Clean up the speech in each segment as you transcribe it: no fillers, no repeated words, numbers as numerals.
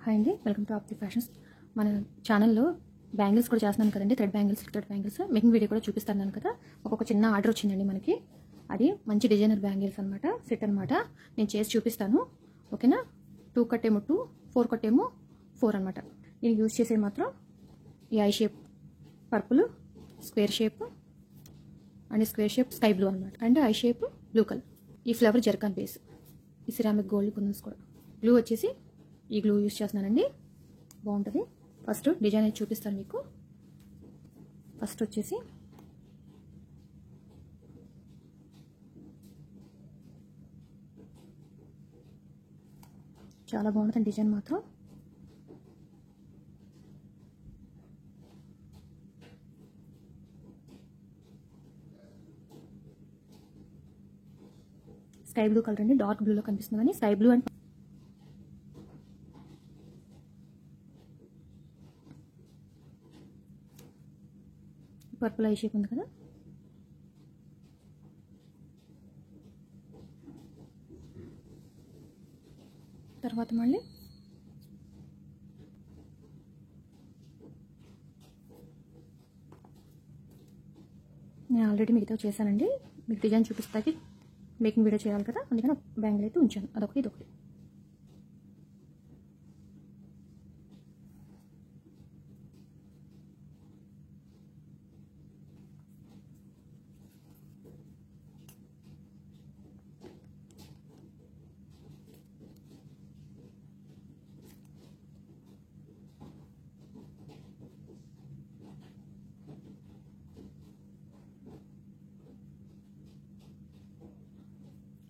Hi అండి, welcome to ఆప్తి fashions. మన ఛానల్లో బ్యాంగిల్స్ కూడా చేస్తున్నాను కదండి, థ్రెడ్ బ్యాంగిల్స్ మేకింగ్ వీడియో కూడా చూపిస్తాను కదా. ఒక్కొక్క చిన్న ఆర్డర్ వచ్చిందండి మనకి. అది మంచి డిజైనర్ బ్యాంగిల్స్ అనమాట, సెట్ అనమాట. నేను చేసి చూపిస్తాను, ఓకేనా. 2 కట్టేమో 2, 4 కట్టేమో 4 అనమాట. నేను యూజ్ చేసేది మాత్రం ఈ eye shape purple, square shape and square shape sky blue అనమాట, and eye shape blue colour. ఈ ఫ్లవర్ జర్కాన్ బేస్, ఈ సిరామిక్ గోల్డ్ కుందన్స్ కూడా. గ్లూ వచ్చేసి ఈ గ్లూ యూజ్ చేస్తున్నానండి, బాగుంటుంది. ఫస్ట్ డిజైన్ అయితే చూపిస్తాను మీకు. ఫస్ట్ వచ్చేసి చాలా బాగుంటుంది డిజైన్ మాత్రం. స్కై బ్లూ కలర్ అండి, డార్క్ బ్లూలో కనిపిస్తుంది కానీ sky blue and purple I shape ఉంది కదా. తర్వాత మళ్ళీ నేను ఆల్రెడీ మిగతా చేశానండి, మీకు డిజైన్ చూపిస్తాకి మేకింగ్ వీడియో చేయాలి కదా, అందుకని బ్యాంగిల్ అయితే ఉంచాను. అదొకటి ఇదొకటి.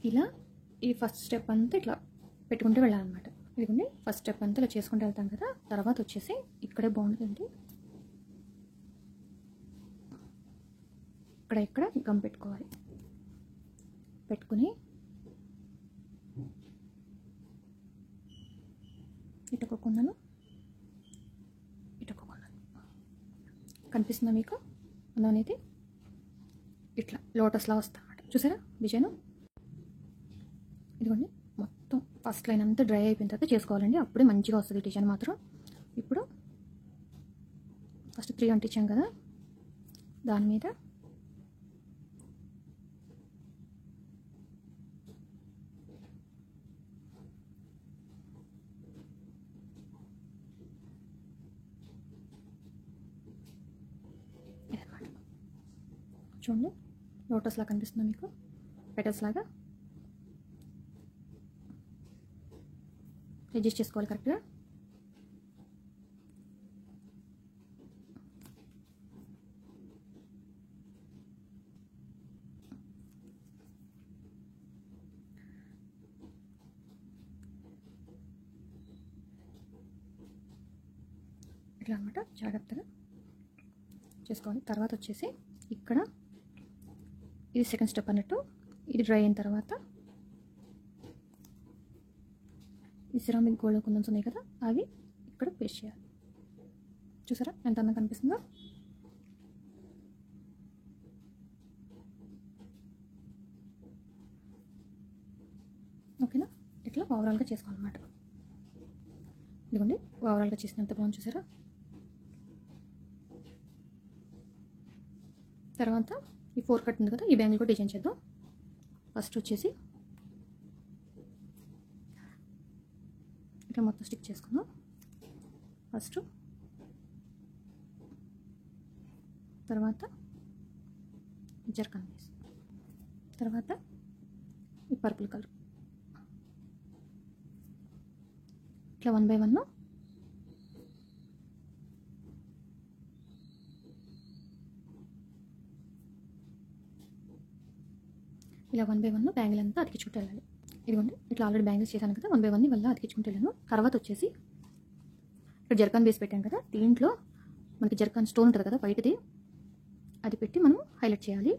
ఇలా ఈ ఫస్ట్ స్టెప్ అంతా ఇట్లా పెట్టుకుంటూ వెళ్ళాలన్నమాట. ఇదిగోండి ఫస్ట్ స్టెప్ అంతా ఇలా చేసుకుంటూ వెళ్తాం కదా. తర్వాత వచ్చేసి ఇక్కడే బాగుంటుందండి, ఇక్కడ గమ్ పెట్టుకోవాలి. పెట్టుకుని ఇటొక్కకుండాను కనిపిస్తుందా మీకు అందం అనేది? ఇట్లా లోటస్లా వస్తుంది అన్నమాట. చూసారా డిజైన్? ఇదిగోండి మొత్తం ఫస్ట్ లైన్ అంతా డ్రై అయిపోయిన తర్వాత చేసుకోవాలండి, అప్పుడే మంచిగా వస్తుంది డిజైన్ మాత్రం. ఇప్పుడు ఫస్ట్ 3 అంటించాం కదా, దాని మీద చూడండి లోటస్ లాగా కనిపిస్తుందా మీకు, పెటల్స్ లాగా. అడ్జస్ట్ చేసుకోవాలి కరెక్ట్గా. ఇట్లా అనమాట, జాగ్రత్తగా చేసుకోవాలి. తర్వాత వచ్చేసి ఇక్కడ ఇది సెకండ్ స్టెప్ అన్నట్టు. ఇది డ్రై అయిన తర్వాత ఈ సిరామిక్ గోల్డ్ కుందన్స్ ఉన్నాయి కదా, అవి ఇక్కడ పేస్ట్ చేయాలి. చూసారా ఎంత అందంగా కనిపిస్తుందో? ఓకేనా, ఇట్లా ఓవరాల్గా చేసుకోవాలన్నమాట. ఇదిగోండి ఓవరాల్గా చేసినంత బాగుంది చూసారా. తర్వాత ఈ 4 కట్ ఉంది కదా, ఈ బ్యాంగిల్ కూడా డిజైన్ చేద్దాం. ఫస్ట్ వచ్చేసి ఇట్లా మొత్తం స్టిక్ చేసుకుందాం. ఫస్ట్ తర్వాత జర్కాన్ పీస్, తర్వాత ఈ పర్పుల్ కలర్ ఇట్లా 1 by 1 ఇలా 1 by 1 బ్యాంగిల్ అంతా అతికించుకుంటూ వెళ్ళాలి. ఇదిగోండి ఇట్లా ఆల్రెడీ బ్యాంగిల్స్ చేశాను కదా, 1 by 1 వల్ల అతికించుకుంటూ వెళ్ళాను. తర్వాత వచ్చేసి ఇక్కడ జర్కాన్ బేస్ పెట్టాను కదా, దీంట్లో మనకి జర్కాన్ స్టోన్ ఉంటుంది కదా వైట్ది, అది పెట్టి మనం హైలైట్ చేయాలి.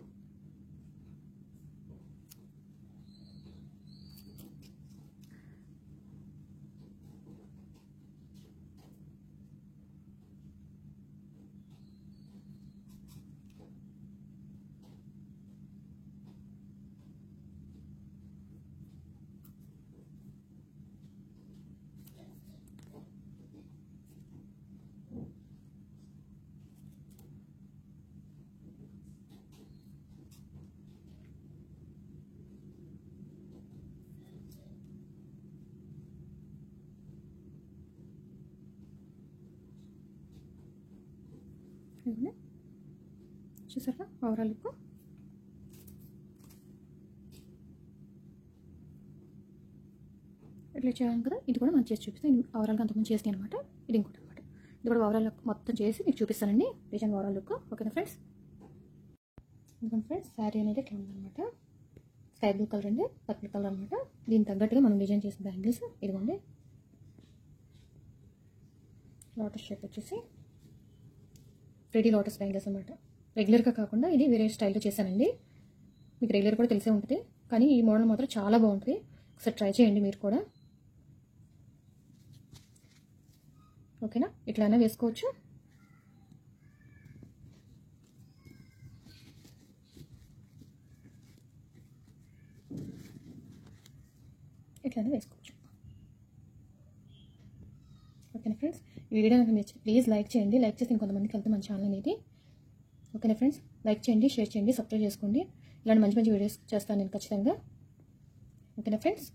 ఇదిగోండి, చూసారా ఓవరాల్ లుక్. ఇట్లా చేయాలి కదా. ఇది కూడా మనం చేసి చూపిస్తాను. ఓవరాల్గా అంతకుముందు చేస్తాయి అనమాట. ఇది ఇంకోటి అనమాట. ఇది కూడా ఓవరాల్ లుక్ మొత్తం చేసి మీకు చూపిస్తానండి, డిజైన్ ఓవరాల్ లుక్. ఓకేనా ఫ్రెండ్స్. ఎందుకంటే ఫ్రెండ్స్ శారీ అనేది ఇట్లా ఉందన్నమాట. స్కై బ్లూ కలర్ అండి, పర్పుల్ కలర్ అనమాట. దీనికి తగ్గట్టుగా మనం డిజైన్ చేసిన బ్యాంగిల్స్ ఇదిగోండి. లోటస్ షేప్ వచ్చేసి 3D లోటస్ బ్యాంగిల్స్ అనమాట. రెగ్యులర్గా కాకుండా ఇది వేరే స్టైల్లో చేశానండి. మీకు రెగ్యులర్ కూడా తెలిసే ఉంటుంది, కానీ ఈ మోడల్ మాత్రం చాలా బాగుంటుంది. ఒకసారి ట్రై చేయండి మీరు కూడా. ఓకేనా, ఇట్లానే వేసుకోవచ్చు. ఇట్లానే వేసుకోవచ్చు. ఓకేనా ఫ్రెండ్స్, ఈ వీడియో నాకు నచ్చింది ప్లీజ్ లైక్ చేయండి. లైక్ చేసి ఇంకొంతమందికి వెళ్తే మన ఛానల్ అనేది. ఓకేనా ఫ్రెండ్స్, లైక్ చేయండి, షేర్ చేయండి, సబ్స్క్రైబ్ చేసుకోండి. ఇలాంటి మంచి మంచి వీడియోస్ చేస్తాను నేను ఖచ్చితంగా. ఓకేనా ఫ్రెండ్స్.